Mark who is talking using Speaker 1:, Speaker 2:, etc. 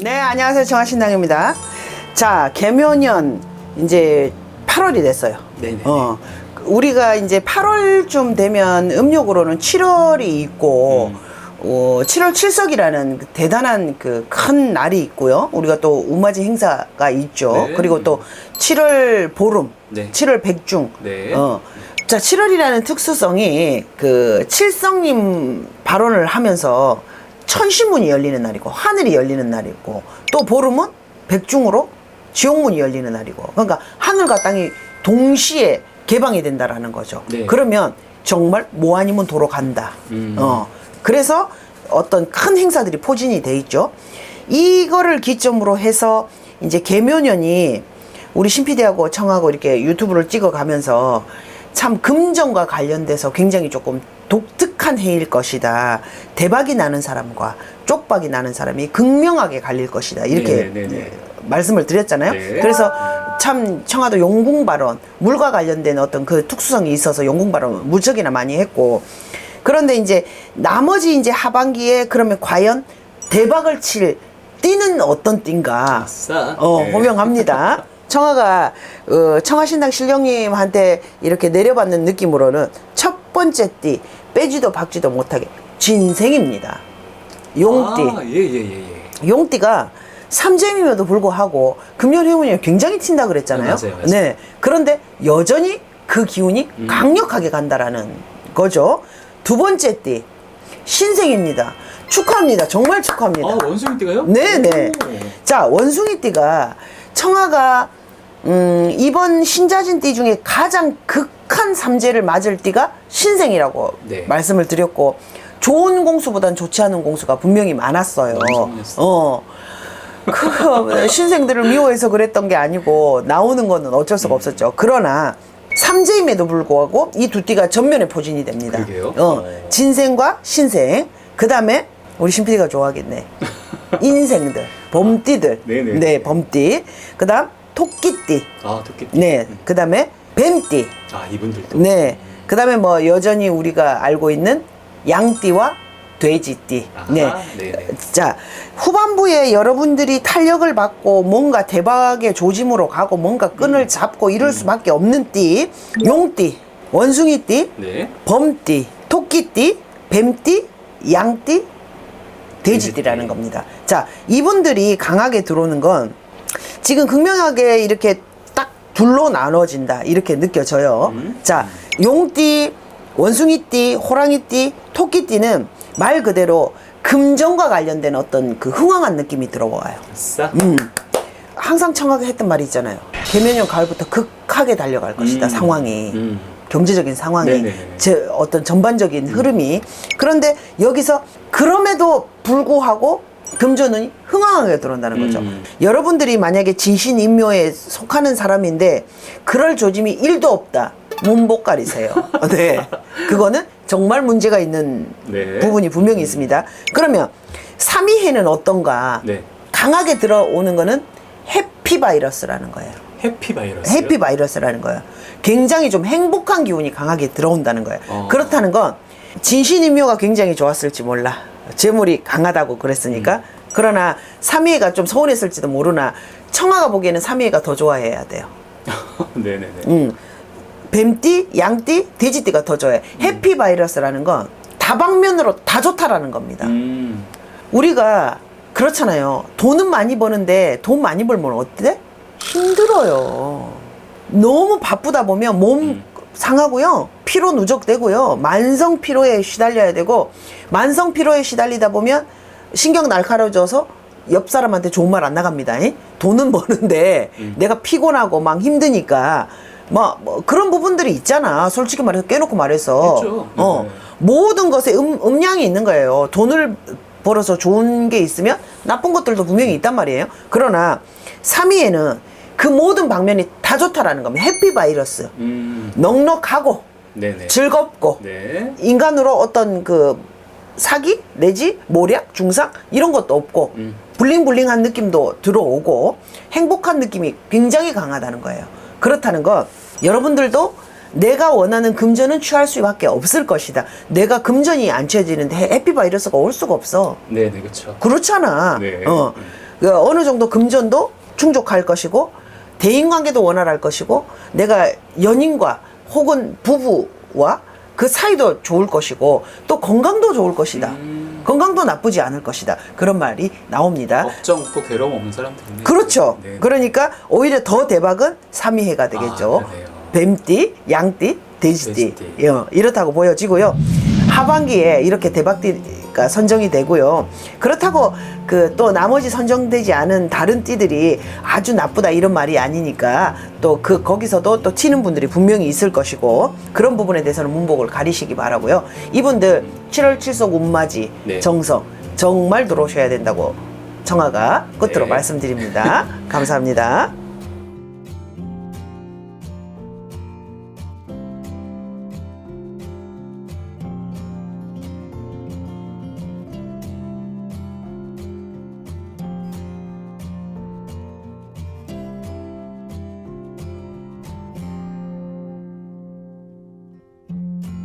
Speaker 1: 네, 안녕하세요. 정화신당입니다. 자, 개묘년 이제 8월이 됐어요.
Speaker 2: 네네.
Speaker 1: 우리가 이제 8월쯤 되면 음력으로는 7월이 있고 7월 칠석이라는 대단한 그 큰 날이 있고요. 우리가 또 우마지 행사가 있죠.
Speaker 2: 네.
Speaker 1: 그리고 또 7월 보름,
Speaker 2: 네.
Speaker 1: 7월 백중.
Speaker 2: 네.
Speaker 1: 자, 7월이라는 특수성이 그 칠성님 발언을 하면서 천신문이 열리는 날이고 하늘이 열리는 날이고 또 보름은 백중으로 지옥문이 열리는 날이고 그러니까 하늘과 땅이 동시에 개방이 된다라는 거죠.
Speaker 2: 네.
Speaker 1: 그러면 정말 뭐 아니면 도로 간다. 그래서 어떤 큰 행사들이 포진이 돼 있죠. 이거를 기점으로 해서 이제 개묘년이 우리 신PD하고 청하고 이렇게 유튜브를 찍어가면서 참 금전과 관련돼서 굉장히 조금 독특한 해일 것이다. 대박이 나는 사람과 쪽박이 나는 사람이 극명하게 갈릴 것이다. 이렇게
Speaker 2: 네네네.
Speaker 1: 말씀을 드렸잖아요.
Speaker 2: 네.
Speaker 1: 그래서 참 청하도 용궁 발언, 물과 관련된 어떤 그 특수성이 있어서 용궁 발언 무척이나 많이 했고, 그런데 이제 나머지 이제 하반기에 그러면 과연 대박을 칠 띠는 어떤 띠인가?
Speaker 2: 아싸. 네.
Speaker 1: 호명합니다. 청하가 청하신당 실령님한테 이렇게 내려받는 느낌으로는 첫 번째 띠 빼지도 박지도 못하게 진생입니다. 용띠.
Speaker 2: 아, 예.
Speaker 1: 용띠가 삼재임임에도 불구하고 금년 해운이 굉장히 튄다 그랬잖아요.
Speaker 2: 네, 맞아요.
Speaker 1: 네. 그런데 여전히 그 기운이 강력하게 간다라는 거죠. 두 번째 띠 신생입니다. 축하합니다. 정말 축하합니다.
Speaker 2: 아, 원숭이띠가요?
Speaker 1: 네네.
Speaker 2: 오.
Speaker 1: 자, 원숭이띠가 청하가 이번 신자진띠 중에 가장 극한 삼재를 맞을 띠가 신생이라고
Speaker 2: 네.
Speaker 1: 말씀을 드렸고, 좋은 공수보단 좋지 않은 공수가 분명히 많았어요. 그 신생들을 미워해서 그랬던 게 아니고 나오는 거는 어쩔 수가 없었죠. 그러나 삼재임에도 불구하고 이 두 띠가 전면에 포진이 됩니다.
Speaker 2: 그러게요.
Speaker 1: 진생과 신생, 그 다음에 우리 신PD가 좋아하겠네. 인생들, 범띠들.
Speaker 2: 네네.
Speaker 1: 네, 범띠. 그 다음 토끼띠.
Speaker 2: 아, 토끼띠.
Speaker 1: 네, 그 다음에 뱀띠.
Speaker 2: 아, 이분들도.
Speaker 1: 네, 그 다음에 뭐 여전히 우리가 알고 있는 양띠와 돼지띠.
Speaker 2: 아하,
Speaker 1: 네.
Speaker 2: 네네.
Speaker 1: 자, 후반부에 여러분들이 탄력을 받고 뭔가 대박의 조짐으로 가고 뭔가 끈을 잡고 이럴 수밖에 없는 띠. 용띠, 원숭이띠,
Speaker 2: 네.
Speaker 1: 범띠, 토끼띠, 뱀띠, 양띠, 돼지띠라는
Speaker 2: 돼지띠.
Speaker 1: 겁니다. 자, 이분들이 강하게 들어오는 건 지금 극명하게 이렇게 딱 둘로 나눠진다 이렇게 느껴져요. 자, 용띠, 원숭이띠, 호랑이띠, 토끼띠는 말 그대로 금전과 관련된 어떤 그 흥황한 느낌이 들어와요.
Speaker 2: 아싸.
Speaker 1: 항상 청하게 했던 말이 있잖아요. 개면년 가을부터 극하게 달려갈 것이다. 상황이. 경제적인 상황이,
Speaker 2: 네네네.
Speaker 1: 어떤 전반적인 흐름이. 그런데 여기서 그럼에도 불구하고 금전운이 흥황하게 들어온다는 거죠. 여러분들이 만약에 진신인묘에 속하는 사람인데 그럴 조짐이 1도 없다. 문복 가리세요. 네. 그거는 정말 문제가 있는
Speaker 2: 네.
Speaker 1: 부분이 분명히 있습니다. 그러면 3위해는 어떤가?
Speaker 2: 네.
Speaker 1: 강하게 들어오는 거는 해피바이러스라는 거예요.
Speaker 2: 해피바이러스.
Speaker 1: 해피바이러스라는 거예요. 굉장히 좀 행복한 기운이 강하게 들어온다는 거예요. 그렇다는 건 진신인묘가 굉장히 좋았을지 몰라. 재물이 강하다고 그랬으니까. 그러나 3위가 좀 서운했을지도 모르나 청아가 보기에는 3위가 더 좋아해야 돼요.
Speaker 2: 네네네.
Speaker 1: 뱀띠, 양띠, 돼지띠가 더 좋아해. 해피바이러스라는 건 다방면으로 다 좋다라는 겁니다. 우리가 그렇잖아요. 돈은 많이 버는데 돈 많이 벌면 어때? 힘들어요. 너무 바쁘다 보면 몸 상하고요. 피로 누적되고요. 만성 피로에 시달려야 되고, 만성 피로에 시달리다 보면 신경 날카로워져서 옆 사람한테 좋은 말 안 나갑니다. 돈은 버는데 내가 피곤하고 막 힘드니까 뭐 그런 부분들이 있잖아. 솔직히 말해서 깨놓고 말해서.
Speaker 2: 있죠.
Speaker 1: 모든 것에 음량이 있는 거예요. 돈을 벌어서 좋은 게 있으면 나쁜 것들도 분명히 있단 말이에요. 그러나 3위에는 그 모든 방면이 다 좋다라는 겁니다. 해피바이러스. 넉넉하고
Speaker 2: 네네.
Speaker 1: 즐겁고
Speaker 2: 네.
Speaker 1: 인간으로 어떤 그 사기 내지 모략 중상 이런 것도 없고 블링블링한 느낌도 들어오고 행복한 느낌이 굉장히 강하다는 거예요. 그렇다는 건 여러분들도 내가 원하는 금전은 취할 수밖에 없을 것이다. 내가 금전이 안 취해지는데 해피바이러스가 올 수가 없어.
Speaker 2: 네네, 그렇죠.
Speaker 1: 그렇잖아.
Speaker 2: 네.
Speaker 1: 어느 정도 금전도 충족할 것이고 대인관계도 원활할 것이고 내가 연인과 혹은 부부와 그 사이도 좋을 것이고 또 건강도 좋을 것이다. 건강도 나쁘지 않을 것이다. 그런 말이 나옵니다.
Speaker 2: 걱정 없고 괴로움 없는 사람들이네.
Speaker 1: 그렇죠.
Speaker 2: 네.
Speaker 1: 그러니까 오히려 더 대박은 삼위해가 되겠죠.
Speaker 2: 그러네요.
Speaker 1: 뱀띠, 양띠, 돼지띠.
Speaker 2: 돼지띠.
Speaker 1: 이렇다고 보여지고요. 하반기에 이렇게 대박띠가 선정이 되고요. 그렇다고 그 또 나머지 선정되지 않은 다른 띠들이 아주 나쁘다 이런 말이 아니니까 또 거기서도 또 튀는 분들이 분명히 있을 것이고 그런 부분에 대해서는 문복을 가리시기 바라고요. 이분들 7월 7속 운맞이
Speaker 2: 네.
Speaker 1: 정성 정말 들어오셔야 된다고 정화가 끝으로
Speaker 2: 네.
Speaker 1: 말씀드립니다. 감사합니다.